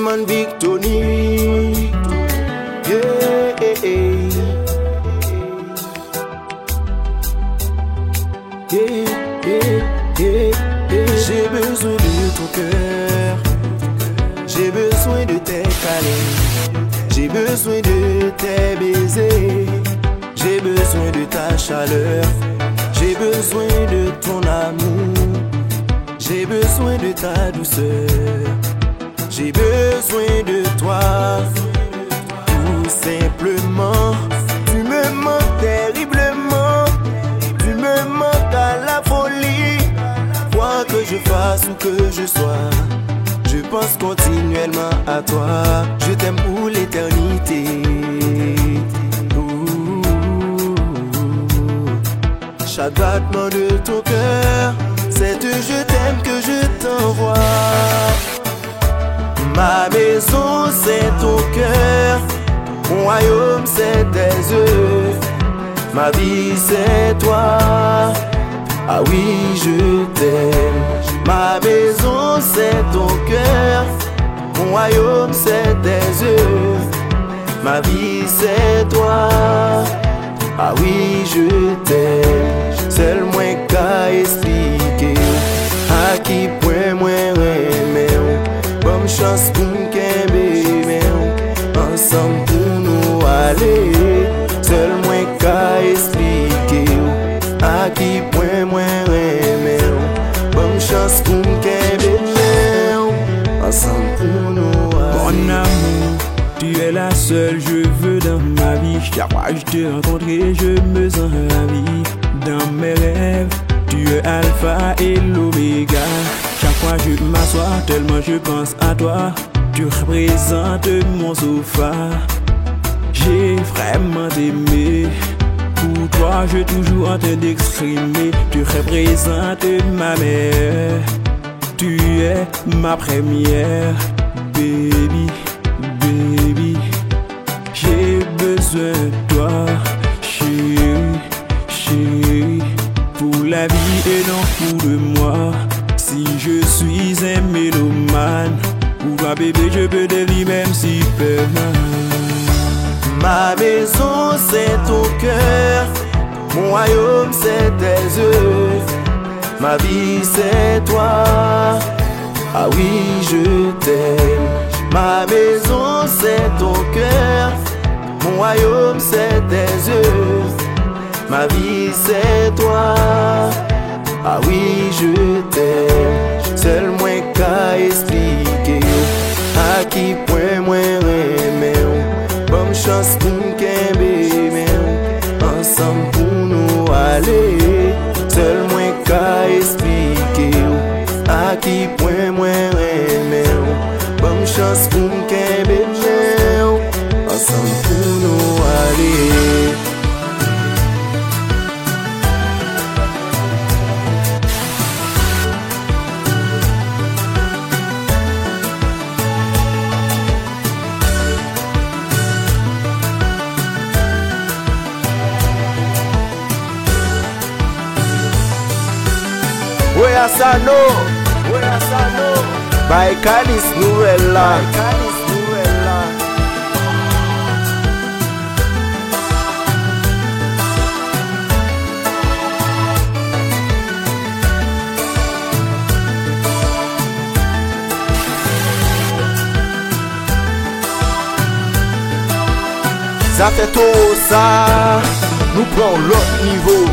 man Victoni. Yeah, yeah, yeah. J'ai besoin de ton cœur, j'ai besoin de tes câlins, j'ai besoin de tes baisers, j'ai besoin de ta chaleur, j'ai besoin de ton amour, j'ai besoin de ta douceur, j'ai besoin de toi, tout simplement. Tu me manques terriblement, tu me manques à la folie. Quoi que je fasse ou que je sois, je pense continuellement à toi. Je t'aime pour l'éternité. Chaque battement de ton cœur, c'est un je t'aime que je t'envoie. Ma maison c'est ton cœur, mon royaume c'est tes yeux, ma vie c'est toi. Ah oui, je t'aime. Ma maison c'est ton cœur, mon royaume c'est tes yeux, ma vie c'est toi. Ah oui, je t'aime. Seul moi qu'à expliquer à qui point moi aimer. Bonne chance pour m'aimer, ensemble pour nous aller. Seul moi qu'à expliquer à qui point moi aimer. Bonne chance pour m'aimer, ensemble pour nous aller. Mon amour, tu es la seule je veux dans ma vie. Chaque fois que je te rencontre, je me sens ravi. Dans mes rêves, tu es alpha et l'oméga. Chaque fois je m'assois, tellement je pense à toi. Tu représentes mon sofa. J'ai vraiment aimé. Pour toi, je toujours en train d'exprimer. Tu représentes ma mère. Tu es ma première, baby, baby. J'ai besoin de toi, chérie, chérie. Pour la vie et non pour de moi. Si je suis un mélomane, pour toi bébé je peux devenir même Superman. Ma maison c'est ton cœur, mon royaume c'est tes yeux, ma vie c'est toi. Ah oui, je t'aime. Ma maison c'est ton cœur, mon royaume c'est tes yeux, ma vie c'est toi. Ah oui, je t'aime. Seul moi qu'à expliquer à qui point moi aimer. Bonne chance pour m'aimer, ensemble pour nous aller. Seul moi qu'à expliquer à qui point moi aimer. Bonne chance pour m'aimer, ensemble pour nous aller. Asano, by Calis Nouvella. Ça fait tout ça, nous prenons l'autre niveau.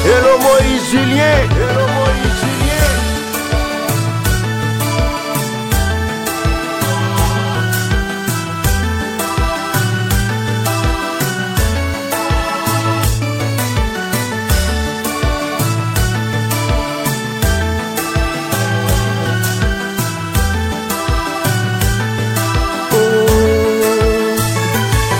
Hello Moïse Julien. Hello Moïse Julien.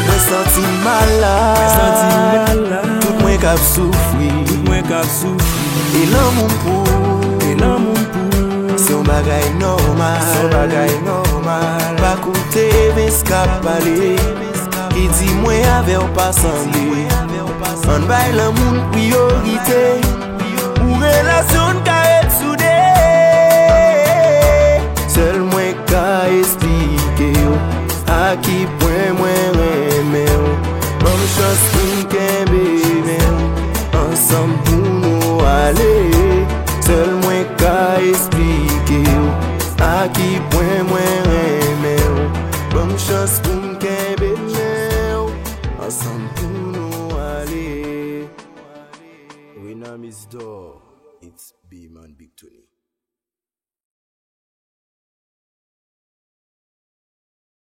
Me senti malade. Tout moins qu'à souffrir. Tout moins qu'à souffrir. Et l'amour pour son bagay normal. Pa koute men skap pale, ki di mwen ave ou pa sanble. An bay la moun priorite, ou relasyon ka et soude. Seul mwen ka explike yo, a ki pwen mwen reme yo. Bon chans pou mkembe men, ansam pou nou ale. Seul mwen ka explike yo, a ki pwen mwen reme yo. Bon chans pou mkembe men, ansam pou nou ale. When I'm is door, it's B-Man Big Tony.